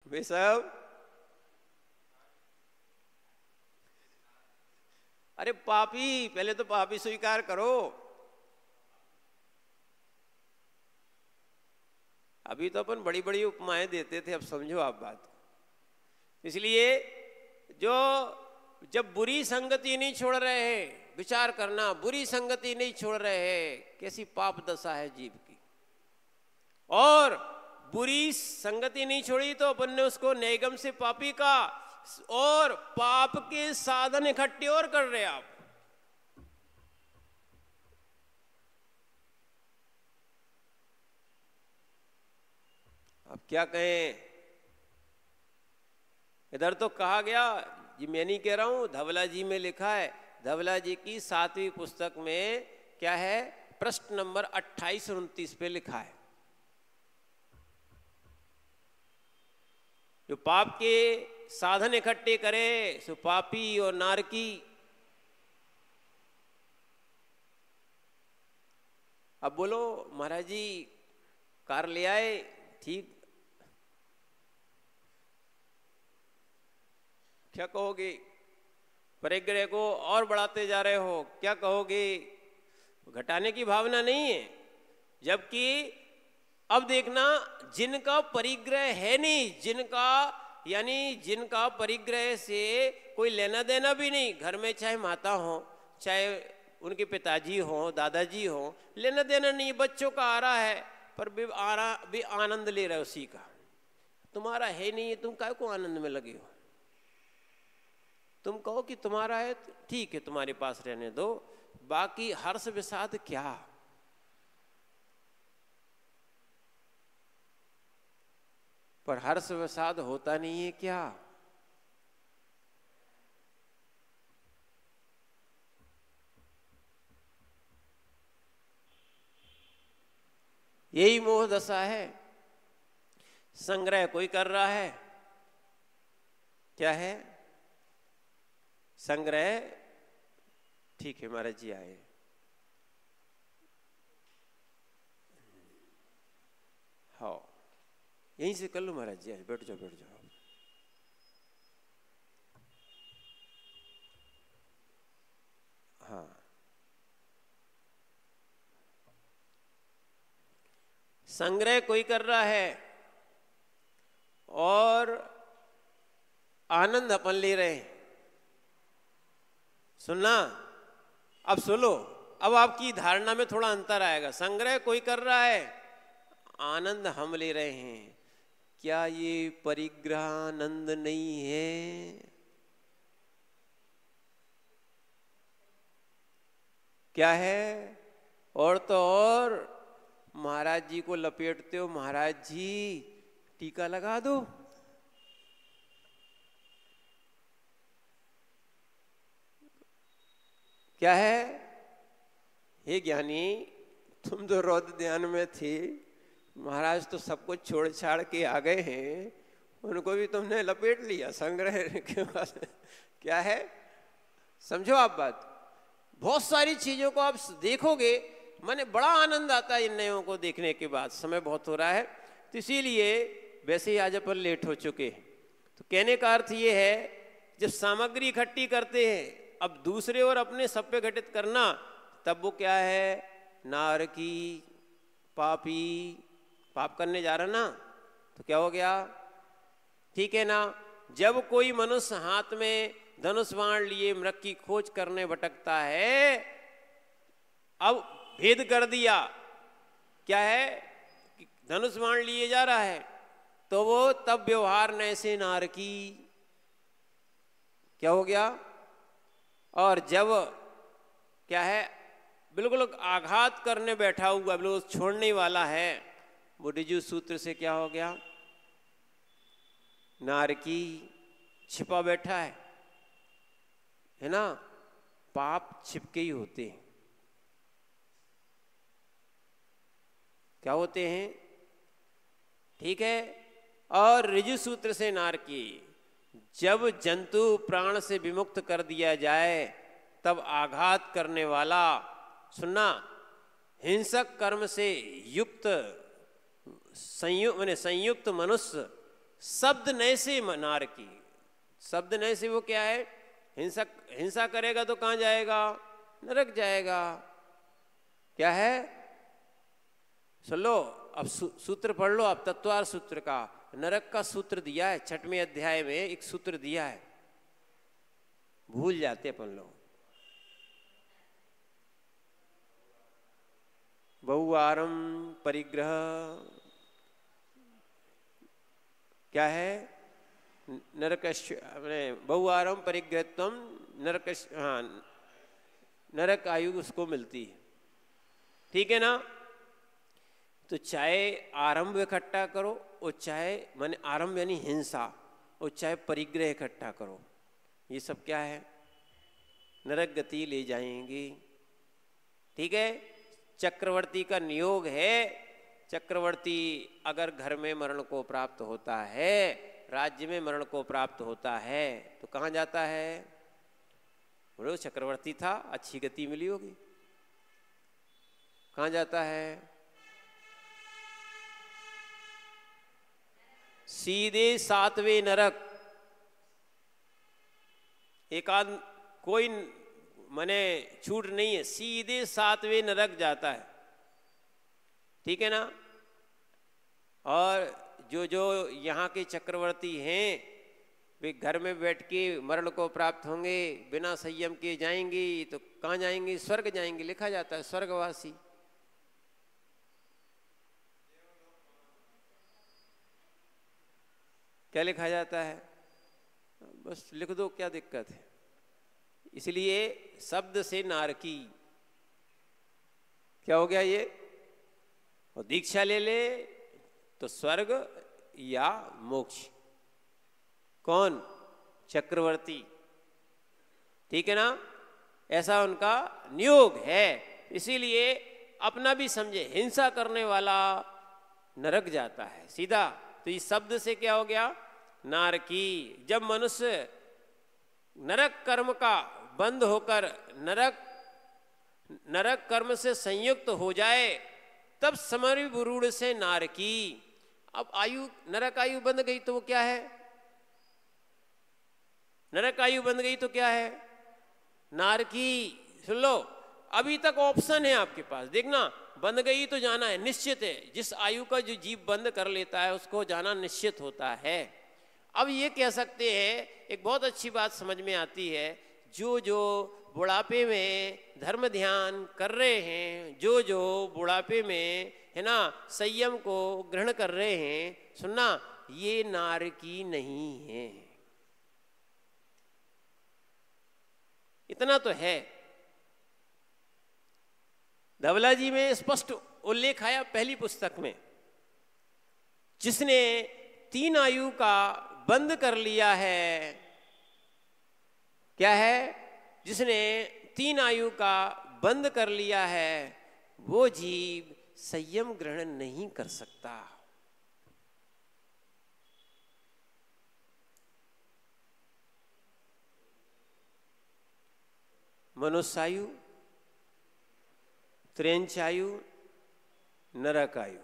वे सब, अरे पापी, पहले तो पापी स्वीकार करो। अभी तो अपन बड़ी बड़ी उपमाएं देते थे, अब समझो आप बात। इसलिए जो जब बुरी संगति नहीं छोड़ रहे हैं, विचार करना, बुरी संगति नहीं छोड़ रहे हैं, कैसी पाप दशा है जीव की। और बुरी संगति नहीं छोड़ी तो अपन ने उसको नैगम से पापी का, और पाप के साधन इकट्ठे और कर रहे आप। अब क्या कहें, इधर तो कहा गया जी, मैं नहीं कह रहा हूं, धवला जी में लिखा है, धवला जी की 7वीं पुस्तक में क्या है, पृष्ठ नंबर 28 और 29 पे लिखा है, जो पाप के साधन इकट्ठे करे सो पापी और नारकी। अब बोलो महाराज जी कार ले आए, ठीक, क्या कहोगे? परिग्रह को और बढ़ाते जा रहे हो, क्या कहोगे? घटाने की भावना नहीं है। जबकि अब देखना, जिनका परिग्रह है नहीं, जिनका यानी जिनका परिग्रह से कोई लेना देना भी नहीं, घर में चाहे माता हो, चाहे उनके पिताजी हो, दादाजी हो, लेना देना नहीं, बच्चों का आ रहा है, पर भी आनंद ले रहे हो उसी का। तुम्हारा है नहीं है, तुम काहे को आनंद में लगे हो? तुम कहो कि तुम्हारा है, ठीक है, तुम्हारे पास रहने दो, बाकी हर्ष विषाद क्या? पर हर्ष विषाद होता नहीं है क्या? यही मोह दशा है। संग्रह कोई कर रहा है, क्या है संग्रह? ठीक है, महाराज जी आए। हाँ, यहीं से कर लो महाराज जी, बैठ जाओ बैठ जाओ। हाँ, संग्रह कोई कर रहा है और आनंद अपन ले रहे हैं। सुनना, अब सुनो, अब आपकी धारणा में थोड़ा अंतर आएगा। संग्रह कोई कर रहा है, आनंद हम ले रहे हैं। क्या ये परिग्रहानंद नहीं है? क्या है? और तो और महाराज जी को लपेटते हो, महाराज जी टीका लगा दो। क्या है? हे ज्ञानी, तुम तो रौद्र ध्यान में थे, महाराज तो सब कुछ छोड़ छाड़ के आ गए हैं, उनको भी तुमने लपेट लिया संग्रह के बाद। क्या है? समझो आप बात। बहुत सारी चीजों को आप देखोगे, माने बड़ा आनंद आता है इन नयों को देखने के बाद। समय बहुत हो रहा है, तो इसीलिए वैसे ही आज अपन लेट हो चुके हैं। तो कहने का अर्थ ये है, जब सामग्री इकट्ठी करते हैं, अब दूसरे और अपने सब पे घटित करना, तब वो क्या है? नारकी, पापी, पाप करने जा रहा ना, तो क्या हो गया? ठीक है ना। जब कोई मनुष्य हाथ में धनुष बाण लिए मृग की खोज करने भटकता है, अब भेद कर दिया, क्या है? धनुष बाण लिए जा रहा है, तो वो तब व्यवहार न से नारकी, क्या हो गया? और जब क्या है, बिल्कुल आघात करने बैठा हुआ, बिल्कुल छोड़ने वाला है, वो ऋजु सूत्र से क्या हो गया? नारकी, छिपा बैठा है ना। पाप छिपके ही होते हैं। क्या होते हैं? ठीक है। और ऋजु सूत्र से नारकी, जब जंतु प्राण से विमुक्त कर दिया जाए, तब आघात करने वाला, सुनना, हिंसक कर्म से युक्त संयुक्त मनुष्य शब्द नय से नारकी, शब्द नय से वो क्या है, हिंसा करेगा तो कहां जाएगा, नरक जाएगा। क्या है, सुन लो, अब सूत्र पढ़ लो, अब तत्वार सूत्र का नरक का सूत्र दिया है 6वें अध्याय में, एक सूत्र दिया है, भूल जाते अपन लोग। बहुवारम परिग्रह, क्या है, नरक, बहुवारम परिग्रहत्वम नरक, हाँ, नरक आयु उसको मिलती है, ठीक है ना। तो चाहे आरंभ इकट्ठा करो, और चाहे माने आरंभ यानी हिंसा, और चाहे परिग्रह इकट्ठा करो, ये सब क्या है, नरक गति ले जाएंगी, ठीक है। चक्रवर्ती का नियोग है, चक्रवर्ती अगर घर में मरण को प्राप्त होता है, राज्य में मरण को प्राप्त होता है, तो कहाँ जाता है, बोलो चक्रवर्ती था, अच्छी गति मिली होगी, कहाँ जाता है, सीधे 7वें नरक। एकाद कोई मने छूट नहीं है, सीधे 7वें नरक जाता है, ठीक है ना। और जो यहाँ के चक्रवर्ती हैं, वे घर में बैठ के मरण को प्राप्त होंगे, बिना संयम के जाएंगे, तो कहाँ जाएंगे, स्वर्ग जाएंगे, लिखा जाता है स्वर्गवासी। क्या लिखा जाता है, बस लिख दो, क्या दिक्कत है। इसलिए शब्द से नारकी, क्या हो गया ये, और दीक्षा ले ले तो स्वर्ग या मोक्ष। कौन, चक्रवर्ती, ठीक है ना, ऐसा उनका नियोग है। इसीलिए अपना भी समझे, हिंसा करने वाला नरक जाता है सीधा। तो इस शब्द से क्या हो गया, नारकी। जब मनुष्य नरक कर्म का बंद होकर नरक कर्म से संयुक्त हो जाए, तब समरी बुरूढ़ से नारकी। अब आयु, नरक आयु बंद गई तो वो क्या है, नरक आयु बंद गई तो क्या है, नारकी। सुन लो, अभी तक ऑप्शन है आपके पास, देखना, बंद गई तो जाना है, निश्चित है। जिस आयु का जो जीव बंद कर लेता है उसको जाना निश्चित होता है। अब ये कह सकते हैं, एक बहुत अच्छी बात समझ में आती है, जो बुढ़ापे में धर्म ध्यान कर रहे हैं, जो बुढ़ापे में है ना संयम को ग्रहण कर रहे हैं, सुनना, ये नारकी नहीं है, इतना तो है। धवला जी में स्पष्ट उल्लेख आया पहली पुस्तक में, जिसने 3 आयु का बंद कर लिया है, क्या है, जिसने 3 आयु का बंद कर लिया है, वो जीव संयम ग्रहण नहीं कर सकता। मनुष्यायु, त्रेंचायु, नरकायु।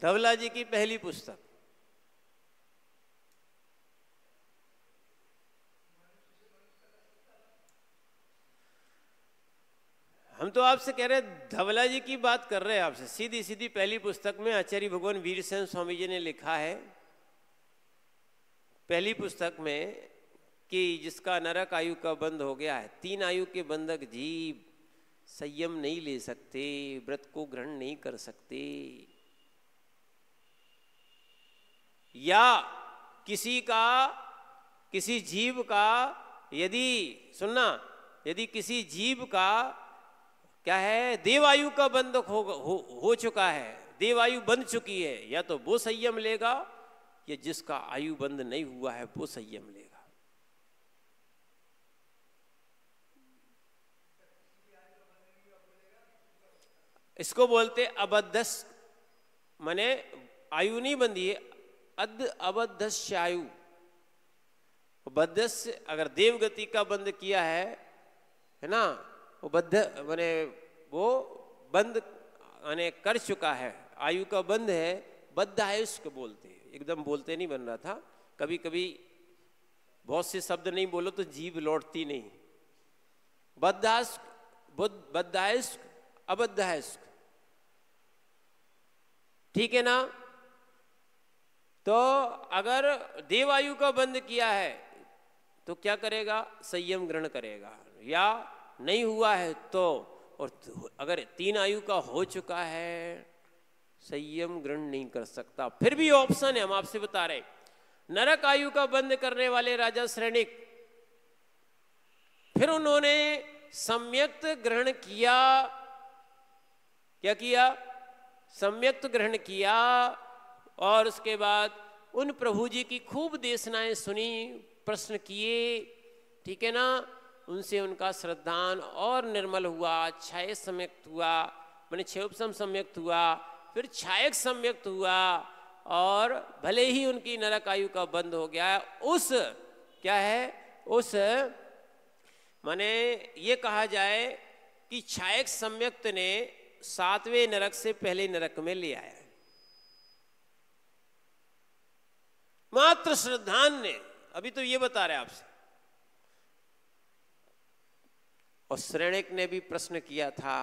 धवला जी की पहली पुस्तक। हम तो आपसे कह रहे, धवला जी की बात कर रहे हैं आपसे, सीधी सीधी पहली पुस्तक में आचार्य भगवान वीरसेन स्वामी जी ने लिखा है, पहली पुस्तक में, कि जिसका नरक आयु का बंद हो गया है, 3 आयु के बंधक जीव संयम नहीं ले सकते, व्रत को ग्रहण नहीं कर सकते, या किसी जीव का यदि, सुनना, यदि किसी जीव का क्या है, देवायु का बंधक हो चुका है, देवायु बंध चुकी है, या तो वो संयम लेगा, या जिसका आयु बंद नहीं हुआ है वो संयम लेगा। इसको बोलते अबद्धस, माने आयु नहीं बंधी है, अबद्धस्य आयु। बद्धस्य अगर देवगति का बंद किया है ना, वो बद्ध माने वो बंद माने कर चुका है, आयु का बंध है, बद्धायुष्क बोलते हैं, एकदम बोलते नहीं बन रहा था, कभी कभी बहुत से शब्द नहीं बोलो तो जीभ लौटती नहीं। बद्धायुष्क अबद्धायुष्क, ठीक है ना। तो अगर देवायु का बंध किया है तो क्या करेगा, संयम ग्रहण करेगा, या नहीं हुआ है तो, और अगर 3 आयु का हो चुका है संयम ग्रहण नहीं कर सकता। फिर भी ऑप्शन है, हम आपसे बता रहे, नरक आयु का बंध करने वाले राजा श्रेणिक, फिर उन्होंने सम्यक्त ग्रहण किया, क्या किया, सम्यक्त ग्रहण किया, और उसके बाद उन प्रभु जी की खूब देशनाएं सुनी, प्रश्न किए, ठीक है ना, उनसे उनका श्रद्धान और निर्मल हुआ, छायक सम्यक्त हुआ, माने क्षयोपम सम्यक्त हुआ, फिर छायक सम्यक्त हुआ, और भले ही उनकी नरक आयु का बंद हो गया, उस क्या है, उस माने ये कहा जाए कि छायक सम्यक्त ने 7वें नरक से पहले नरक में ले आया, मात्र श्रद्धान ने। अभी तो ये बता रहे आपसे। और श्रेणिक ने भी प्रश्न किया था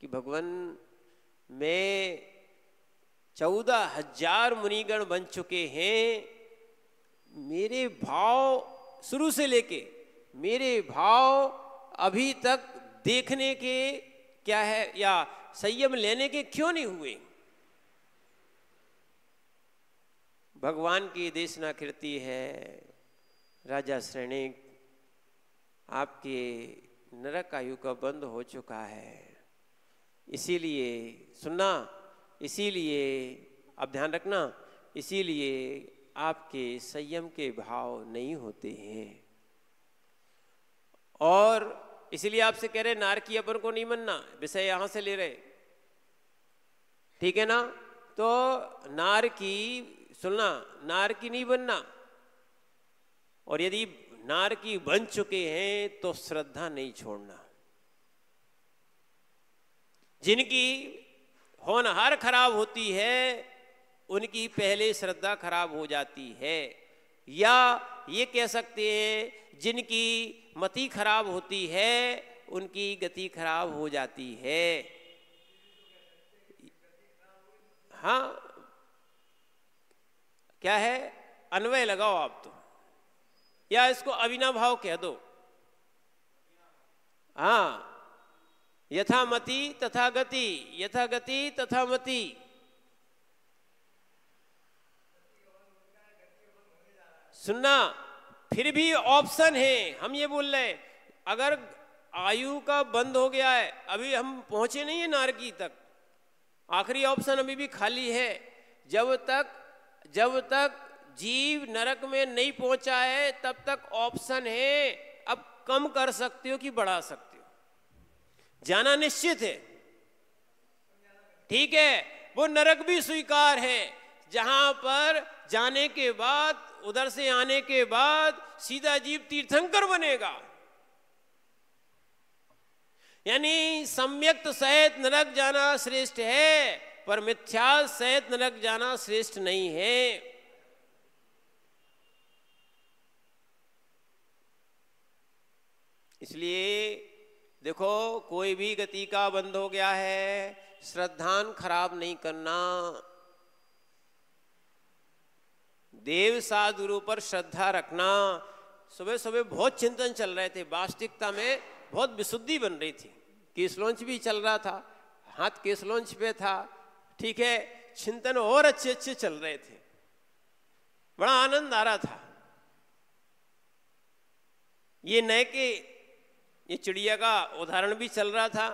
कि भगवान मैं 14,000 मुनिगण बन चुके हैं, मेरे भाव शुरू से लेके मेरे भाव अभी तक देखने के क्या है, या संयम लेने के क्यों नहीं हुए। भगवान की देशना कीर्ति है, राजा श्रेणिक आपके नरक आयु का बंद हो चुका है, इसीलिए सुनना, इसीलिए आप ध्यान रखना, इसीलिए आपके संयम के भाव नहीं होते हैं। और इसीलिए आपसे कह रहे नारकी अपन को नहीं बनना, विषय यहां से ले रहे, ठीक है ना। तो नारकी सुनना, नारकी नहीं बनना, और यदि नारकी बन चुके हैं तो श्रद्धा नहीं छोड़ना। जिनकी होनहार खराब होती है उनकी पहले श्रद्धा खराब हो जाती है, या ये कह सकते हैं जिनकी मति खराब होती है उनकी गति खराब हो जाती है। हाँ, क्या है, अन्वय लगाओ आप तो, या इसको अविनाभाव कह दो। हाँ, यथा मति तथा गति, यथा गति तथा मति। सुनना, फिर भी ऑप्शन है, हम ये बोल रहे हैं अगर आयु का बंद हो गया है, अभी हम पहुंचे नहीं है नारकी तक, आखिरी ऑप्शन अभी भी खाली है। जब तक जीव नरक में नहीं पहुंचा है तब तक ऑप्शन है, अब कम कर सकते हो कि बढ़ा सकते हो, जाना निश्चित है, ठीक है। वो नरक भी स्वीकार है जहां पर जाने के बाद, उधर से आने के बाद सीधा जीव तीर्थंकर बनेगा, यानी सम्यक्त सहित नरक जाना श्रेष्ठ है, पर मिथ्या सहित नरक जाना श्रेष्ठ नहीं है। इसलिए देखो, कोई भी गति का बंद हो गया है, श्रद्धान खराब नहीं करना। देव साधुओं पर श्रद्धा रखना। सुबह सुबह बहुत चिंतन चल रहे थे, वास्तविकता में बहुत विशुद्धि बन रही थी, केस लॉन्च भी चल रहा था, हाथ केस लॉन्च पे था, ठीक है, चिंतन और अच्छे अच्छे चल रहे थे, बड़ा आनंद आ रहा था। ये नए के ये चिड़िया का उदाहरण भी चल रहा था,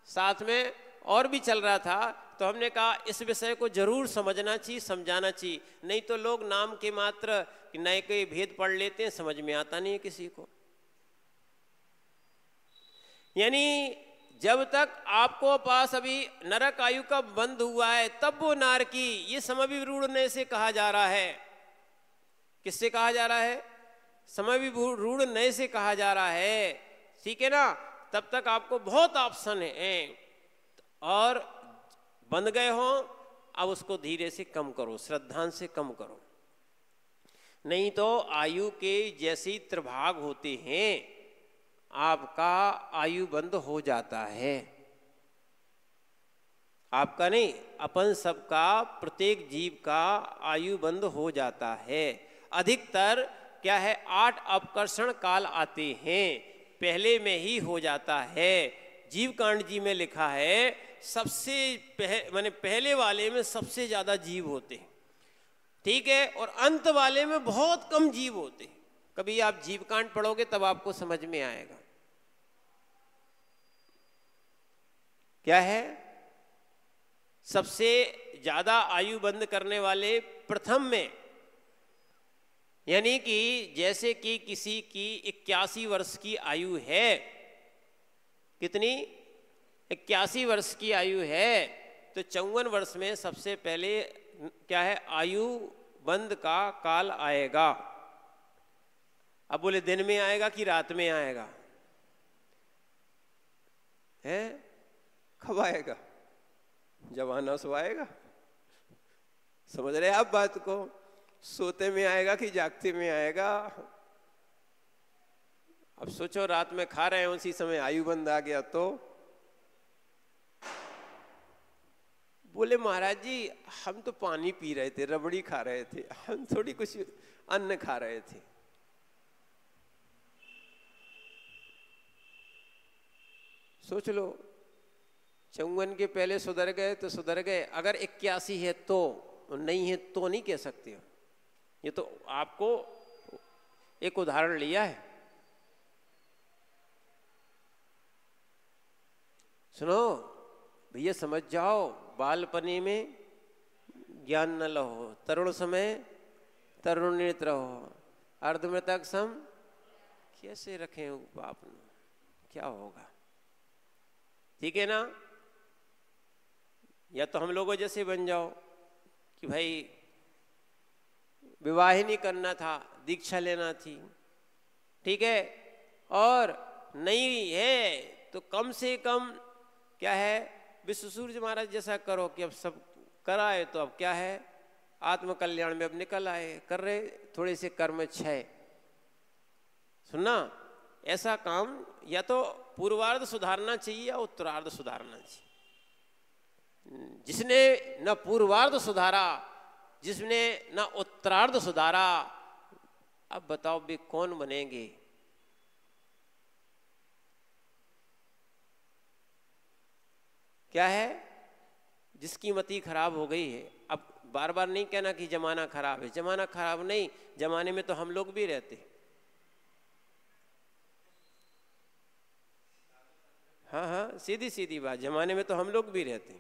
साथ में और भी चल रहा था, तो हमने कहा इस विषय को जरूर समझना चाहिए, समझाना चाहिए, नहीं तो लोग नाम के मात्र नए के भेद पढ़ लेते हैं, समझ में आता नहीं है किसी को। यानी जब तक आपको पास अभी नरक आयु का बंद हुआ है तब वो नारकी, ये समविरूढ़ से कहा जा रहा है। किससे कहा जा रहा है? समविरूढ़ नए से कहा जा रहा है, ठीक है ना। तब तक आपको बहुत ऑप्शन है, और बंध गए हो, अब उसको धीरे से कम करो, श्रद्धा से कम करो, नहीं तो आयु के जैसे त्रिभाग होते हैं आपका आयु बंद हो जाता है। आपका नहीं, अपन सबका, प्रत्येक जीव का आयु बंद हो जाता है। अधिकतर क्या है, 8 अपकर्षण काल आते हैं, पहले में ही हो जाता है। जीव कांड जी में लिखा है सबसे माने पहले वाले में सबसे ज्यादा जीव होते हैं, ठीक है, और अंत वाले में बहुत कम जीव होते हैं। कभी आप जीव कांड पढ़ोगे तब आपको समझ में आएगा क्या है। सबसे ज्यादा आयु बंद करने वाले प्रथम में, यानी कि जैसे कि किसी की 81 वर्ष की आयु है, कितनी, 81 वर्ष की आयु है, तो 54 वर्ष में सबसे पहले क्या है, आयु बंद का काल आएगा। अब बोले दिन में आएगा कि रात में आएगा, है, कब आएगा, जब आना सो आएगा। समझ रहे आप बात को, सोते में आएगा कि जागते में आएगा। अब सोचो रात में खा रहे हैं, उसी समय आयु बंद आ गया तो। बोले महाराज जी हम तो पानी पी रहे थे, रबड़ी खा रहे थे, हम थोड़ी कुछ अन्न खा रहे थे। सोच लो, 54 के पहले सुधर गए तो सुधर गए, अगर 81 है तो, नहीं है तो नहीं कह सकते हो। ये तो आपको एक उदाहरण लिया है। सुनो भैया, समझ जाओ, बालपने में ज्ञान न लहो, तरुण समय तरुण नेत्र हो, अर्धमृतक सम कैसे रखें बाप ने, क्या होगा, ठीक है ना। या तो हम लोगों जैसे बन जाओ कि भाई विवाह ही नहीं करना था, दीक्षा लेना थी, ठीक है, और नहीं है तो कम से कम क्या है, विश्व सूर्य महाराज जैसा करो कि अब सब कराए तो अब क्या है, आत्म कल्याण में अब निकल आए, कर रहे थोड़े से कर्म क्षय। सुनना, ऐसा काम या तो पूर्वार्ध सुधारना चाहिए या उत्तरार्ध सुधारना चाहिए। जिसने न पूर्वार्ध सुधारा, जिसने न उत्तरार्ध सुधारा, अब बताओ भी कौन बनेंगे। क्या है, जिसकी मति खराब हो गई है। अब बार बार नहीं कहना कि जमाना खराब है, जमाना खराब नहीं, जमाने में तो हम लोग भी रहते। हाँ हाँ, सीधी सीधी बात, जमाने में तो हम लोग भी रहते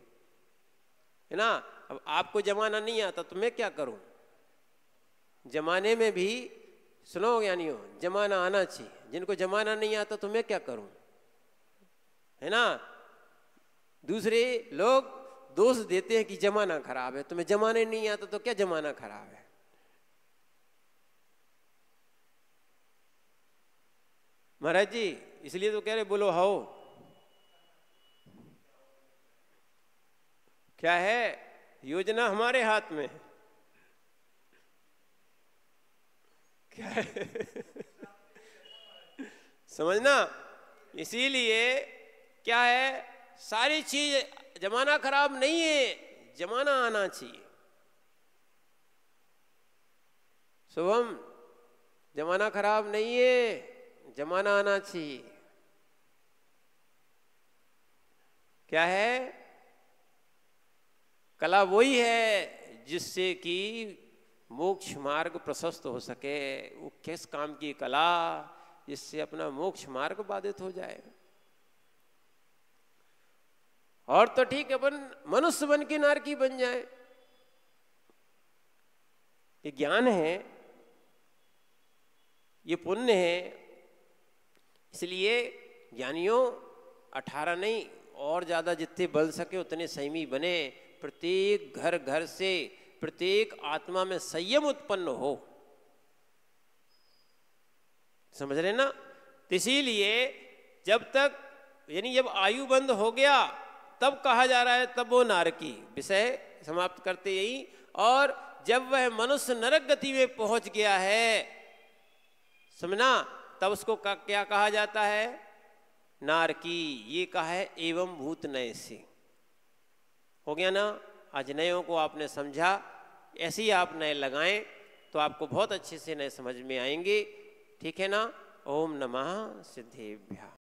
है ना। अब आपको जमाना नहीं आता तो मैं क्या करूं। जमाने में भी सुनो ज्ञानियों, जमाना आना चाहिए, जिनको जमाना नहीं आता तो मैं क्या करूं, है ना। दूसरे लोग दोष देते हैं कि जमाना खराब है, तुम्हें जमाने नहीं आता तो क्या जमाना खराब है। महाराज जी इसलिए तो कह रहे बोलो हाओ। क्या है, योजना हमारे हाथ में है। क्या है समझना। इसीलिए क्या है, सारी चीज, जमाना खराब नहीं है, जमाना आना चाहिए। शुभम, जमाना खराब नहीं है, जमाना आना चाहिए। क्या है, कला वही है जिससे कि मोक्ष मार्ग प्रशस्त हो सके। वो किस काम की कला, जिससे अपना मोक्ष मार्ग बाधित हो जाए। और तो ठीक है, अपन मनुष्य बन के नारकी बन जाए, ये ज्ञान है, ये पुण्य है। इसलिए ज्ञानियों 18 नहीं और ज्यादा जितने बन सके उतने संयमी बने। प्रत्येक घर घर से, प्रत्येक आत्मा में संयम उत्पन्न हो। समझ रहे ना। तो इसीलिए जब तक, यानी जब आयु बंद हो गया तब कहा जा रहा है तब वो नारकी। विषय समाप्त करते यही। और जब वह मनुष्य नरक गति में पहुंच गया है, समझना, तब उसको क्या कहा जाता है? नारकी। ये कहा है एवं भूत नय से। हो गया ना? आज नयों को आपने समझा, ऐसे ही आप नए लगाएं तो आपको बहुत अच्छे से नए समझ में आएंगे। ठीक है ना? ओम नमः सिद्धेभ्यः।